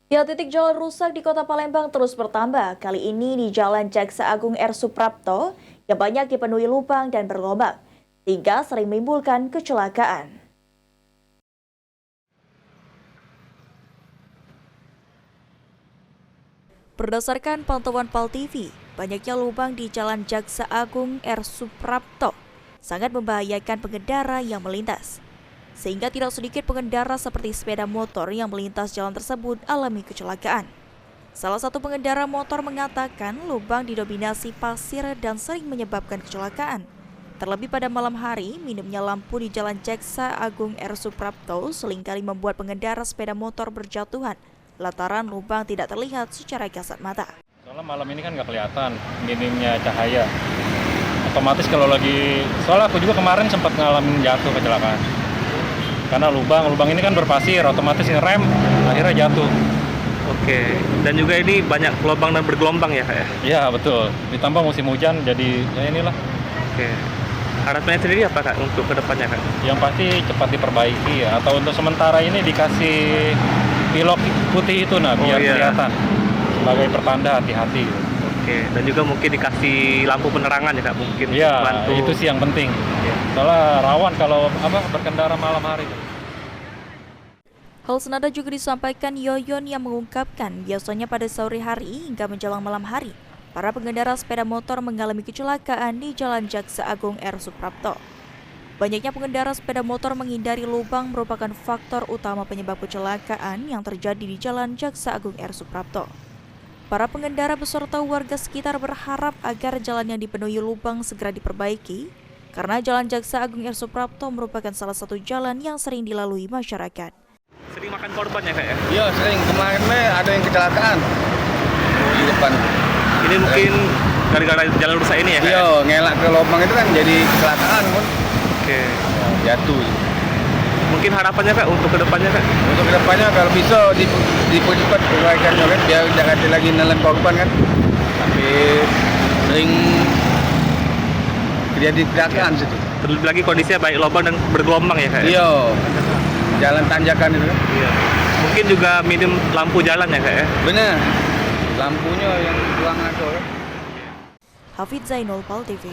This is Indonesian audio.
Ya, titik jalan rusak di Kota Palembang terus bertambah. Kali ini di Jalan Jaksa Agung R. Suprapto yang banyak dipenuhi lubang dan berlobang, sehingga sering menimbulkan kecelakaan. Berdasarkan pantauan PAL TV, banyaknya lubang di Jalan Jaksa Agung R. Suprapto sangat membahayakan pengendara yang melintas. Sehingga tidak sedikit pengendara seperti sepeda motor yang melintas jalan tersebut alami kecelakaan. Salah satu pengendara motor mengatakan lubang didominasi pasir dan sering menyebabkan kecelakaan. Terlebih pada malam hari, minimnya lampu di Jalan Jaksa Agung R. Suprapto seringkali membuat pengendara sepeda motor berjatuhan lantaran lubang tidak terlihat secara kasat mata. Soalnya malam ini kan nggak kelihatan minimnya cahaya. Otomatis soalnya aku juga kemarin sempat ngalamin jatuh kecelakaan. Karena lubang ini kan berpasir, otomatis ngerem, akhirnya jatuh. Oke, dan juga ini banyak lubang dan bergelombang ya Kak ya? Iya betul, ditambah musim hujan jadi ya inilah. Oke, harapannya sendiri apa Kak untuk kedepannya Kak? Yang pasti cepat diperbaiki ya, atau untuk sementara ini dikasih pilok putih itu biar kelihatan sebagai pertanda hati-hati. Oke, dan juga mungkin dikasih lampu penerangan ya Kak mungkin. Iya, bantu. itu sih yang penting. Ya. Soalnya rawan kalau berkendara malam hari. Hal senada juga disampaikan Yoyon yang mengungkapkan biasanya pada sore hari hingga menjelang malam hari, para pengendara sepeda motor mengalami kecelakaan di Jalan Jaksa Agung R. Suprapto. Banyaknya pengendara sepeda motor menghindari lubang merupakan faktor utama penyebab kecelakaan yang terjadi di Jalan Jaksa Agung R. Suprapto. Para pengendara beserta warga sekitar berharap agar jalan yang dipenuhi lubang segera diperbaiki, karena Jalan Jaksa Agung R. Suprapto merupakan salah satu jalan yang sering dilalui masyarakat. Sering makan korban ya Kak ya? Iya sering, kemarin ada yang kecelakaan di depan. Ini mungkin gara-gara jalan rusak ini ya Kak? Iya, ngelak ke lubang itu kan jadi kecelakaan kan. Oke. Jatuh. Mungkin harapannya Kak untuk kedepannya Kak? Untuk kedepannya kalau bisa dipercepat perbaikannya kan, biar tidak ada lagi nelan korban kan. Tapi sering terjadi kecelakaan situ. Terlebih lagi kondisinya baik lubang dan bergelombang ya Kak ya? Iya, jalan tanjakan itu kan. Iya. Mungkin juga minim lampu jalan ya Kak ya? Benar, lampunya yang kurang ada kan. Hafid Zainul, PAL TV.